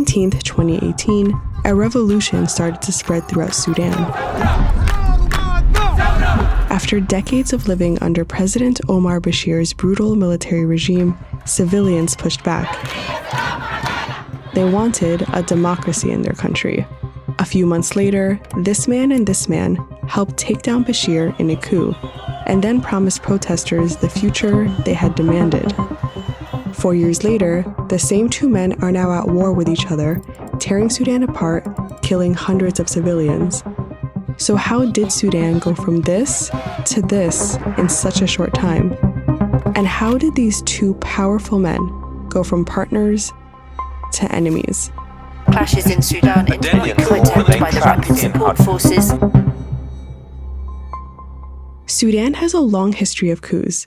17th, 2018, a revolution started to spread throughout Sudan. After decades of living under President Omar Bashir's brutal military regime, civilians pushed back. They wanted a democracy in their country. A few months later, this man and this man helped take down Bashir in a coup, and then promised protesters the future they had demanded. 4 years later, the same two men are now at war with each other, tearing Sudan apart, killing hundreds of civilians. So how did Sudan go from this to this in such a short time? And how did these two powerful men go from partners to enemies? Clashes in Sudan intensified by the rapid support forces. Sudan has a long history of coups.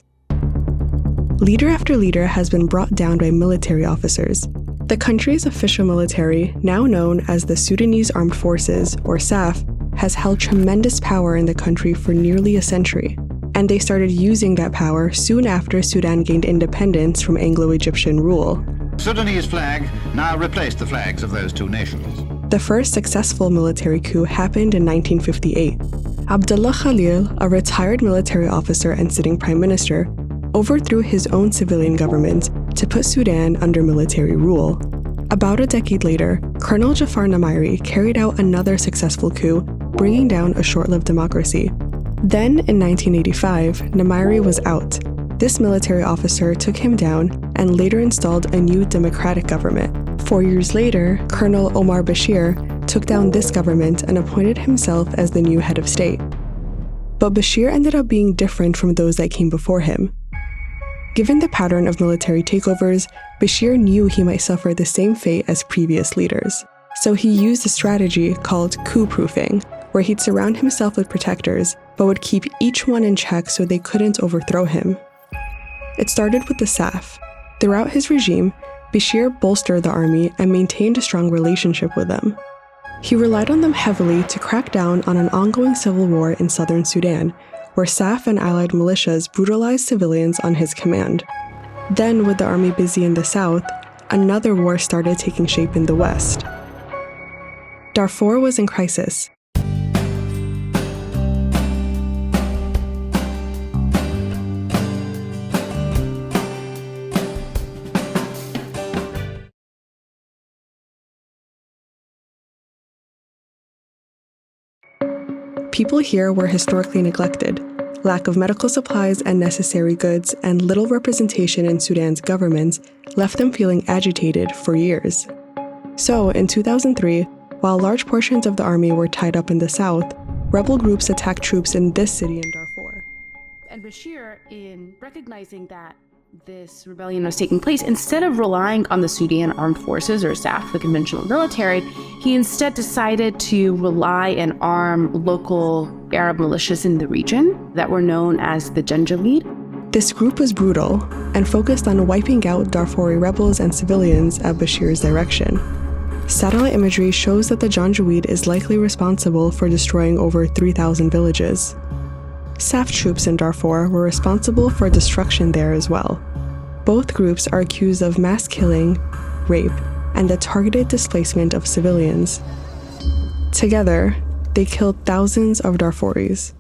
Leader after leader has been brought down by military officers. The country's official military, now known as the Sudanese Armed Forces, or SAF, has held tremendous power in the country for nearly a century, and they started using that power soon after Sudan gained independence from Anglo-Egyptian rule. Sudanese flag now replaced the flags of those two nations. The first successful military coup happened in 1958. Abdullah Khalil, a retired military officer and sitting prime minister, overthrew his own civilian government to put Sudan under military rule. About a decade later, Colonel Jafar Namairi carried out another successful coup, bringing down a short-lived democracy. Then, in 1985, Namairi was out. This military officer took him down and later installed a new democratic government. 4 years later, Colonel Omar Bashir took down this government and appointed himself as the new head of state. But Bashir ended up being different from those that came before him. Given the pattern of military takeovers, Bashir knew he might suffer the same fate as previous leaders. So he used a strategy called coup-proofing, where he'd surround himself with protectors, but would keep each one in check so they couldn't overthrow him. It started with the SAF. Throughout his regime, Bashir bolstered the army and maintained a strong relationship with them. He relied on them heavily to crack down on an ongoing civil war in southern Sudan, where SAF and allied militias brutalized civilians on his command. Then, with the army busy in the south, another war started taking shape in the west. Darfur was in crisis. People here were historically neglected. Lack of medical supplies and necessary goods and little representation in Sudan's government left them feeling agitated for years. So, in 2003, while large portions of the army were tied up in the south, rebel groups attacked troops in this city in Darfur. And Bashir, in recognizing that this rebellion was taking place, instead of relying on the Sudan Armed Forces or SAF, the conventional military, he instead decided to rely and arm local Arab militias in the region that were known as the Janjaweed. This group was brutal and focused on wiping out Darfuri rebels and civilians at Bashir's direction. Satellite imagery shows that the Janjaweed is likely responsible for destroying over 3,000 villages. SAF troops in Darfur were responsible for destruction there as well. Both groups are accused of mass killing, rape, and the targeted displacement of civilians. Together, they killed thousands of Darfuris.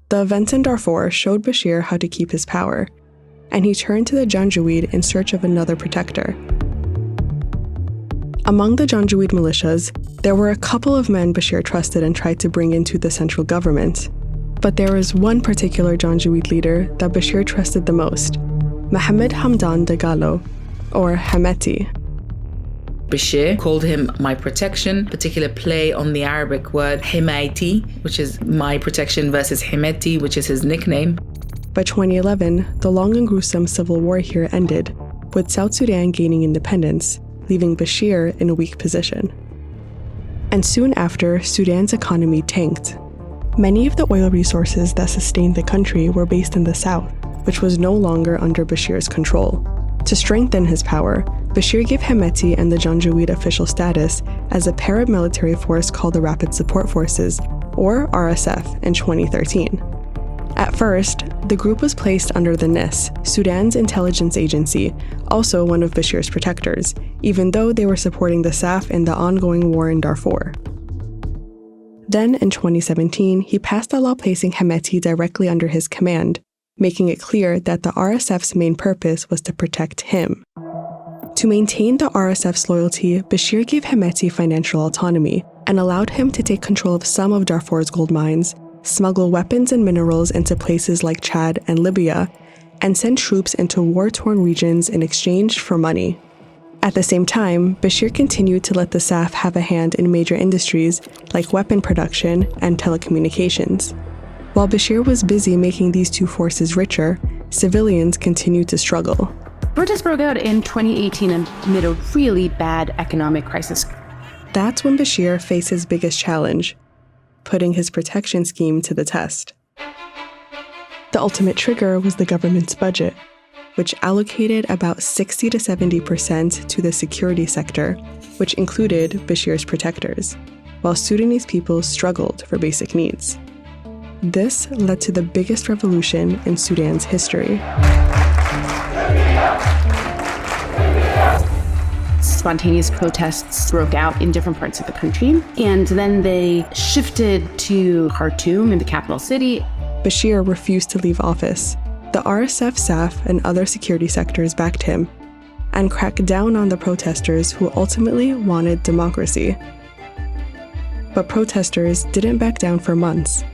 The events in Darfur showed Bashir how to keep his power, and he turned to the Janjaweed in search of another protector. Among the Janjaweed militias, there were a couple of men Bashir trusted and tried to bring into the central government. But there was one particular Janjaweed leader that Bashir trusted the most, Mohammed Hamdan Dagalo, or Hemeti. Bashir called him my protection, particular play on the Arabic word Himayti, which is my protection, versus Hemeti, which is his nickname. By 2011, the long and gruesome civil war here ended, with South Sudan gaining independence, leaving Bashir in a weak position. And soon after, Sudan's economy tanked. Many of the oil resources that sustained the country were based in the south, which was no longer under Bashir's control. To strengthen his power, Bashir gave Hemeti and the Janjaweed official status as a paramilitary force called the Rapid Support Forces, or RSF, in 2013. At first, the group was placed under the NIS, Sudan's intelligence agency, also one of Bashir's protectors, even though they were supporting the SAF in the ongoing war in Darfur. Then, in 2017, he passed a law placing Hemeti directly under his command, making it clear that the RSF's main purpose was to protect him. To maintain the RSF's loyalty, Bashir gave Hemeti financial autonomy and allowed him to take control of some of Darfur's gold mines, smuggle weapons and minerals into places like Chad and Libya, and send troops into war-torn regions in exchange for money. At the same time, Bashir continued to let the SAF have a hand in major industries like weapon production and telecommunications. While Bashir was busy making these two forces richer, civilians continued to struggle. Protests broke out in 2018 amid a really bad economic crisis. That's when Bashir faced his biggest challenge, putting his protection scheme to the test. The ultimate trigger was the government's budget, which allocated about 60 to 70% to the security sector, which included Bashir's protectors, while Sudanese people struggled for basic needs. This led to the biggest revolution in Sudan's history. Spontaneous protests broke out in different parts of the country, and then they shifted to Khartoum, in the capital city. Bashir refused to leave office. The RSF, SAF, and other security sectors backed him and cracked down on the protesters who ultimately wanted democracy. But protesters didn't back down for months,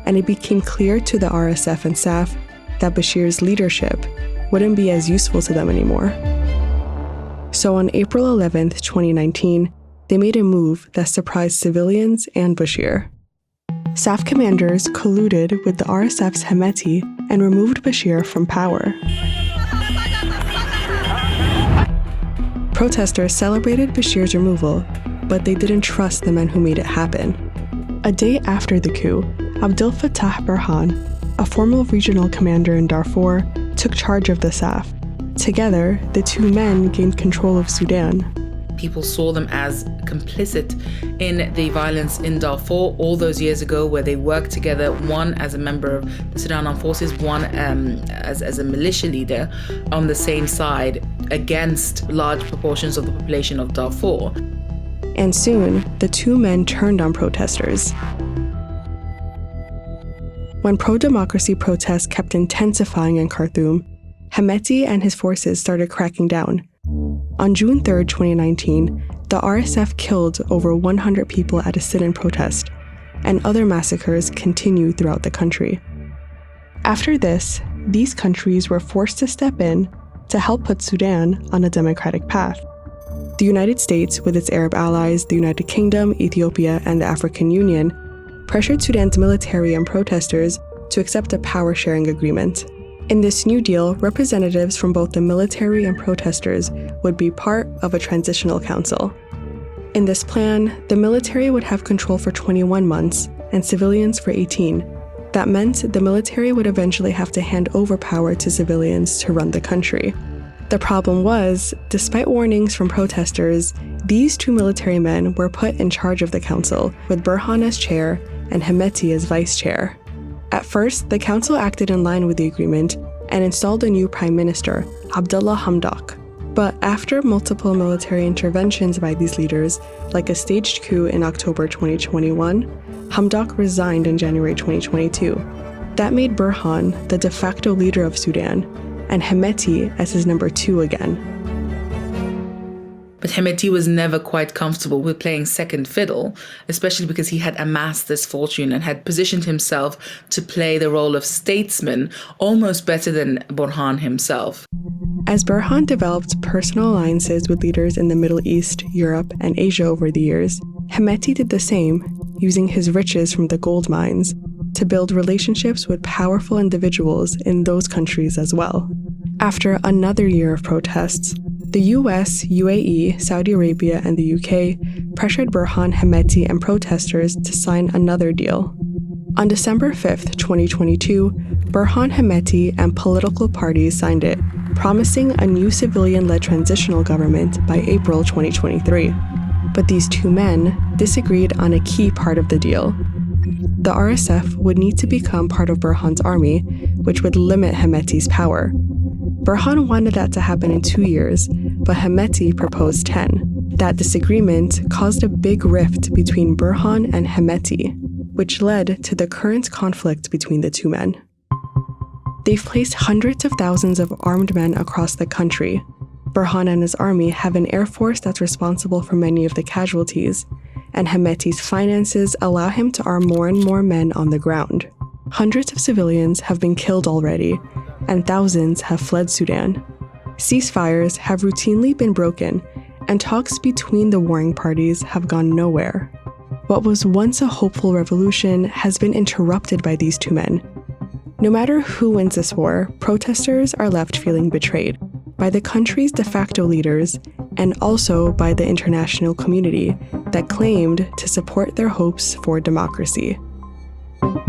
and it became clear to the RSF and SAF that Bashir's leadership wouldn't be as useful to them anymore. So on April 11th, 2019, they made a move that surprised civilians and Bashir. SAF commanders colluded with the RSF's Hemeti and removed Bashir from power. Protesters celebrated Bashir's removal, but they didn't trust the men who made it happen. A day after the coup, Abdel Fattah Burhan, a former regional commander in Darfur, took charge of the SAF. Together, the two men gained control of Sudan. People saw them as complicit in the violence in Darfur all those years ago, where they worked together, one as a member of the Sudan Armed Forces, one as a militia leader on the same side against large proportions of the population of Darfur. And soon, the two men turned on protesters. When pro-democracy protests kept intensifying in Khartoum, Hemeti and his forces started cracking down. On June 3, 2019, the RSF killed over 100 people at a sit-in protest, and other massacres continued throughout the country. After this, these countries were forced to step in to help put Sudan on a democratic path. The United States, with its Arab allies, the United Kingdom, Ethiopia, and the African Union, pressured Sudan's military and protesters to accept a power-sharing agreement. In this new deal, representatives from both the military and protesters would be part of a transitional council. In this plan, the military would have control for 21 months and civilians for 18. That meant the military would eventually have to hand over power to civilians to run the country. The problem was, despite warnings from protesters, these two military men were put in charge of the council, with Burhan as chair and Hemeti as vice chair. At first, the council acted in line with the agreement and installed a new prime minister, Abdullah Hamdok. But after multiple military interventions by these leaders, like a staged coup in October 2021, Hamdok resigned in January 2022. That made Burhan the de facto leader of Sudan, and Hemeti as his number two again. But Hemeti was never quite comfortable with playing second fiddle, especially because he had amassed this fortune and had positioned himself to play the role of statesman almost better than Burhan himself. As Burhan developed personal alliances with leaders in the Middle East, Europe, and Asia over the years, Hemeti did the same, using his riches from the gold mines to build relationships with powerful individuals in those countries as well. After another year of protests, the US, UAE, Saudi Arabia, and the UK pressured Burhan, Hemeti, and protesters to sign another deal. On December 5, 2022, Burhan, Hemeti, and political parties signed it, promising a new civilian-led transitional government by April 2023. But these two men disagreed on a key part of the deal. the RSF would need to become part of Burhan's army, which would limit Hemeti's power. Burhan wanted that to happen in 2 years, but Hemeti proposed 10. That disagreement caused a big rift between Burhan and Hemeti, which led to the current conflict between the two men. They've placed hundreds of thousands of armed men across the country. Burhan and his army have an air force that's responsible for many of the casualties, and Hemeti's finances allow him to arm more and more men on the ground. Hundreds of civilians have been killed already, and thousands have fled Sudan. Ceasefires have routinely been broken, and talks between the warring parties have gone nowhere. What was once a hopeful revolution has been interrupted by these two men. No matter who wins this war, protesters are left feeling betrayed by the country's de facto leaders and also by the international community that claimed to support their hopes for democracy.